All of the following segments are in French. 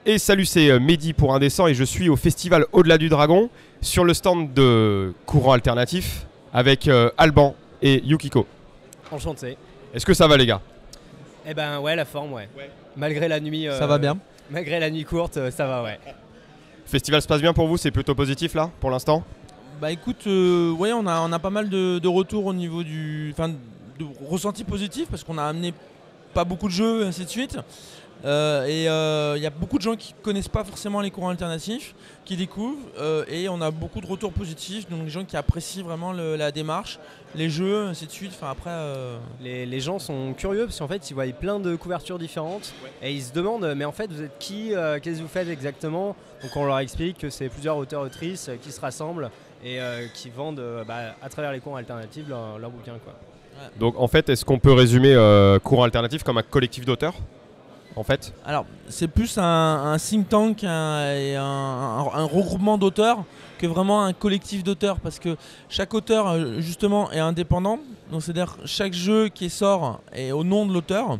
Et salut, c'est Mehdi pour Indécent et je suis au festival Au-delà du Dragon sur le stand de Courant Alternatif avec Alban et Yukiko. Enchanté. Est-ce que ça va les gars? Eh ben ouais, la forme, ouais. Malgré la nuit. Ça va bien. Malgré la nuit courte, ça va, ouais. Le festival se passe bien pour vous? C'est plutôt positif là pour l'instant? Bah écoute, ouais, on a pas mal de retours au niveau du. Enfin, de ressentis positifs parce qu'on a amené pas beaucoup de jeux et ainsi de suite. Et il y a beaucoup de gens qui connaissent pas forcément les courants alternatifs, qui découvrent et on a beaucoup de retours positifs, donc les gens qui apprécient vraiment la démarche, les jeux, ainsi de suite. Enfin, après, les gens sont curieux parce qu'en fait ils voient plein de couvertures différentes et ils se demandent mais en fait vous êtes qui, qu'est-ce que vous faites exactement? Donc on leur explique que c'est plusieurs auteurs-autrices qui se rassemblent et qui vendent à travers les courants alternatifs leurs bouquins, quoi. Donc en fait, est-ce qu'on peut résumer Courant Alternatif comme un collectif d'auteurs en fait? Alors, c'est plus un think tank et un regroupement d'auteurs que vraiment un collectif d'auteurs, parce que chaque auteur justement est indépendant. Donc c'est-à-dire chaque jeu qui sort est au nom de l'auteur.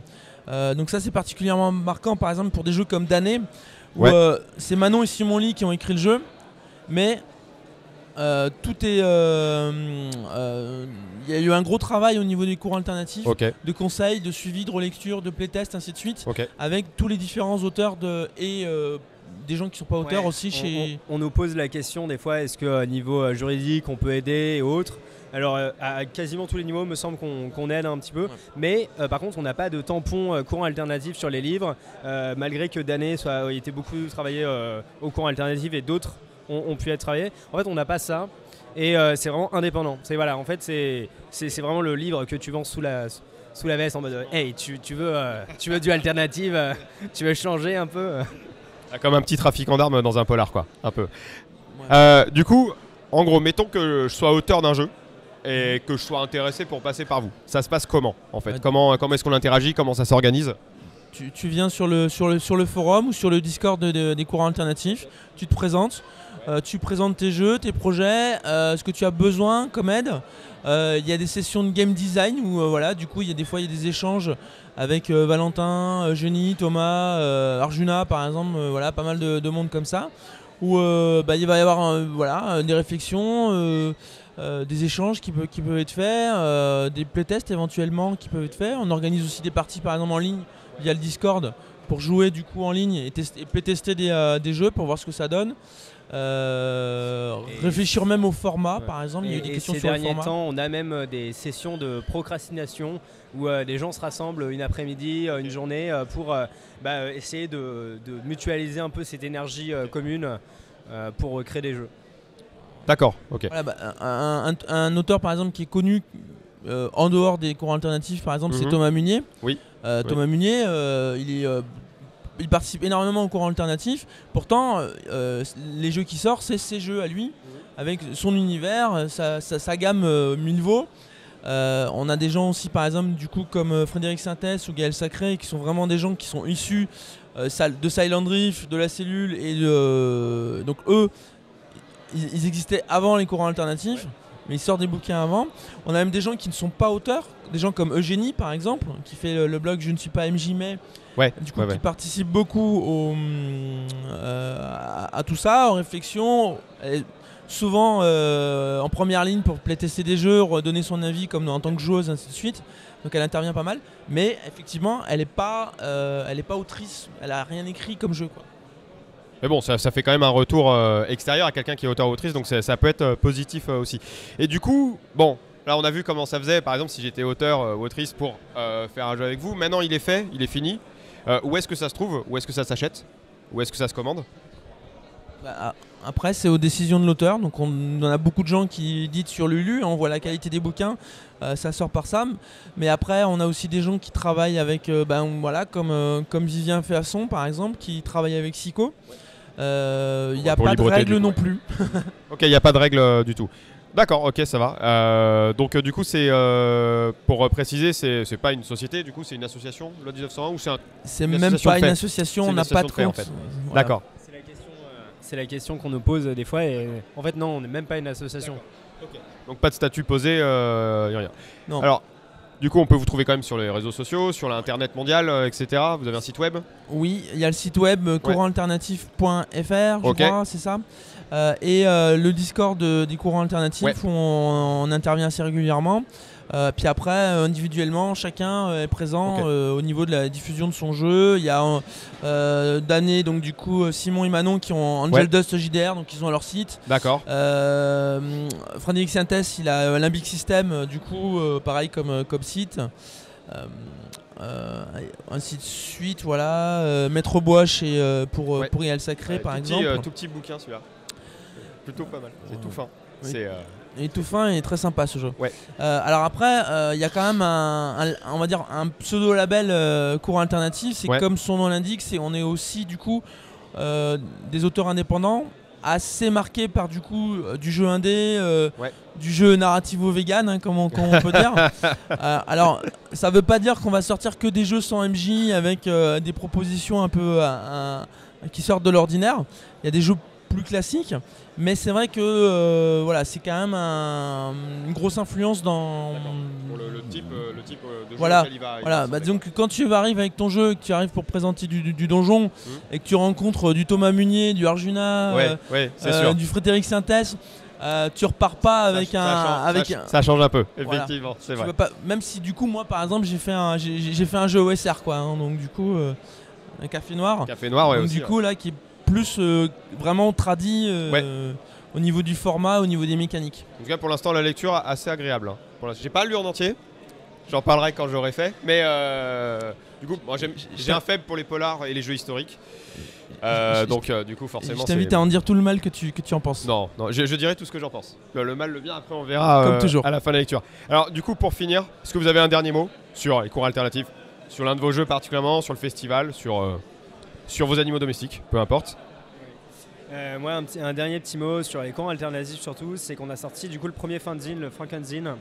Donc ça c'est particulièrement marquant par exemple pour des jeux comme Damné où c'est Manon et Simon Lee qui ont écrit le jeu, mais tout est. Il y a eu un gros travail au niveau des cours alternatifs, de conseils, de suivi, de relecture, de playtest, ainsi de suite, avec tous les différents auteurs et des gens qui ne sont pas auteurs aussi. On nous pose la question des fois, est-ce qu'à niveau juridique on peut aider et autres? Alors à quasiment tous les niveaux, il me semble qu'on aide un petit peu, mais par contre on n'a pas de tampon courant alternatif sur les livres, malgré que Damné ait été beaucoup travaillé au courant alternatif et d'autres ont pu être travaillés. En fait on n'a pas ça. Et c'est vraiment indépendant. En fait, c'est vraiment le livre que tu vends sous la veste en mode hey, tu veux du alternative, tu veux changer un peu. Comme un petit trafiquant d'armes dans un polar, quoi, un peu. Du coup, en gros, mettons que je sois auteur d'un jeu et que je sois intéressé pour passer par vous. Ça se passe comment, en fait? Comment est-ce qu'on interagit? Comment ça s'organise? Tu viens sur le forum ou sur le Discord des courants alternatifs, tu te présentes. Tu présentes tes jeux, tes projets, ce que tu as besoin comme aide. Il y a des sessions de game design où du coup des fois il y a des échanges avec Valentin, Eugénie, Thomas, Arjuna par exemple, pas mal de monde comme ça, où il va y avoir des réflexions, des échanges qui peuvent être faits, des playtests éventuellement qui peuvent être faits. On organise aussi des parties par exemple en ligne via le Discord pour jouer du coup en ligne et playtester des jeux pour voir ce que ça donne. Réfléchir même au format par exemple, il y a eu des questions sur le format. Ces derniers temps on a même des sessions de procrastination où les gens se rassemblent une après-midi, une journée pour essayer de mutualiser un peu cette énergie commune pour créer des jeux. D'accord, ok. Un auteur par exemple qui est connu en dehors des courants alternatifs par exemple, c'est Thomas Munier. Thomas Munier, il participe énormément au courant alternatif. Pourtant, les jeux qui sortent, c'est ses jeux à lui, avec son univers, sa gamme Milvaux. On a des gens aussi, par exemple, du coup, comme Frédéric Sintès ou Gaël Sacré, qui sont vraiment des gens qui sont issus de Silent Drift, de la cellule. Donc eux, ils existaient avant les courants alternatifs, mais ils sortent des bouquins avant. On a même des gens qui ne sont pas auteurs, des gens comme Eugénie, par exemple, qui fait le blog Je ne suis pas MJ, mais qui participe beaucoup à tout ça, en réflexion, souvent en première ligne pour playtester des jeux, redonner son avis comme en tant que joueuse, ainsi de suite. Donc elle intervient pas mal, mais effectivement elle n'est pas autrice, elle a rien écrit comme jeu, quoi. Mais bon, ça fait quand même un retour extérieur à quelqu'un qui est auteur-autrice, donc ça peut être positif aussi. Et du coup, bon, là on a vu comment ça faisait, par exemple si j'étais auteur ou autrice pour faire un jeu avec vous. Maintenant il est fait, il est fini. Où est-ce que ça se trouve? Où est-ce que ça s'achète? Où est-ce que ça se commande? Après c'est aux décisions de l'auteur, donc on a beaucoup de gens qui éditent sur Lulu, on voit la qualité des bouquins, ça sort par ça. Mais après on a aussi des gens qui travaillent avec, comme Vivien Féasson par exemple, qui travaille avec Sico. Il n'y a pas de règles non plus. Ok, il n'y a pas de règles du tout. D'accord, ok, ça va. Donc du coup, c'est pour préciser, c'est pas une société, du coup, c'est une association, loi 1901 ou c'est même pas une association, on n'a pas de compte. En fait. Voilà. D'accord. C'est la question C'est la question qu'on nous pose des fois et en fait non, on n'est même pas une association. Okay. Donc pas de statut posé, rien. Non. Alors, du coup, on peut vous trouver quand même sur les réseaux sociaux, sur l'internet mondial, etc. Vous avez un site web? Oui, il y a le site web courantalternatif.fr, je crois, c'est ça. Et le Discord des courants alternatifs où on intervient assez régulièrement. Puis après, individuellement, chacun est présent au niveau de la diffusion de son jeu. Il y a d'années, donc du coup, Simon et Manon qui ont Angel Dust JDR, donc ils ont leur site. D'accord. Frédéric Sintès, il a Limbic System, du coup, pareil comme site. Ainsi de suite, voilà. Maître Bois pour Réal Sacré, par exemple. Tout petit bouquin celui-là. Plutôt pas mal, c'est tout fin. Oui. Il est tout fin et très sympa ce jeu. Alors après, il y a quand même on va dire un pseudo-label courant alternatif. C'est comme son nom l'indique, on est aussi du coup des auteurs indépendants assez marqués par du coup du jeu indé, du jeu narrativo-vegan, comme on peut dire. Alors ça veut pas dire qu'on va sortir que des jeux sans MJ avec des propositions un peu qui sortent de l'ordinaire. Il y a des jeux plus classique, mais c'est vrai que c'est quand même une grosse influence dans le type de jeu auquel il va. Voilà, donc quand tu arrives avec ton jeu, que tu arrives pour présenter du donjon et que tu rencontres du Thomas Munier, du Arjuna, du Frédéric Sintès, tu repars pas avec ça change un peu, effectivement, c'est vrai. Même si du coup moi par exemple j'ai fait un jeu OSR donc du coup un Café Noir. Café Noir, donc aussi, du coup là qui est plus vraiment tradit au niveau du format, au niveau des mécaniques. En tout cas, pour l'instant, la lecture est assez agréable. J'ai pas lu en entier, j'en parlerai quand j'aurai fait, mais du coup, moi, j'ai un faible pour les polars et les jeux historiques. Donc, du coup, forcément. Je t'invite à en dire tout le mal que tu en penses. Non, je dirai tout ce que j'en pense. Le mal, le bien, après, on verra comme toujours à la fin de la lecture. Alors, du coup, pour finir, est-ce que vous avez un dernier mot sur les cours alternatifs, sur l'un de vos jeux particulièrement, sur le festival, sur vos animaux domestiques, peu importe? Moi, un dernier petit mot sur les courants alternatifs surtout, c'est qu'on a sorti du coup le premier fanzine, le Frankenzine,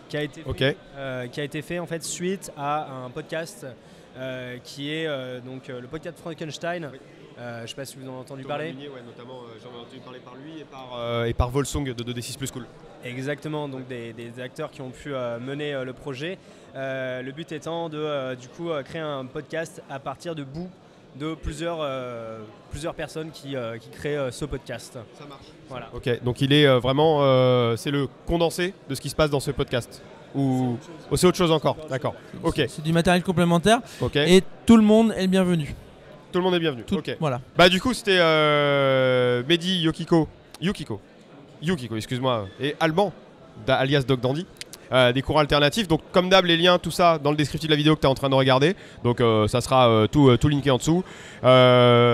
qui a été fait en fait suite à un podcast qui est donc le podcast Frankenstein. Je ne sais pas si vous en avez entendu parler. Munier, notamment, j'en ai entendu parler par lui et par Volsung de 2D6 Plus Cool. Exactement, donc des acteurs qui ont pu mener le projet. Le but étant de du coup créer un podcast à partir de bouts de plusieurs personnes qui créent ce podcast. Ça marche. Voilà. Ok, donc il est vraiment, c'est le condensé de ce qui se passe dans ce podcast. Ou c'est autre chose encore. D'accord. Ok. C'est du matériel complémentaire. Ok. Et tout le monde est le bienvenu. Tout le monde est bienvenu. Ok. Voilà. Bah du coup c'était Mehdi Yukiko, excuse-moi, et Alban, alias Doc Dandy. Des cours alternatifs, donc comme d'hab les liens tout ça dans le descriptif de la vidéo que tu es en train de regarder, donc ça sera tout linké en dessous.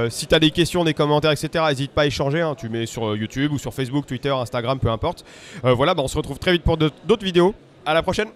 Si tu as des questions, des commentaires, etc., n'hésite pas à échanger, tu mets sur YouTube ou sur Facebook, Twitter, Instagram, peu importe. Voilà, on se retrouve très vite pour d'autres vidéos. À la prochaine.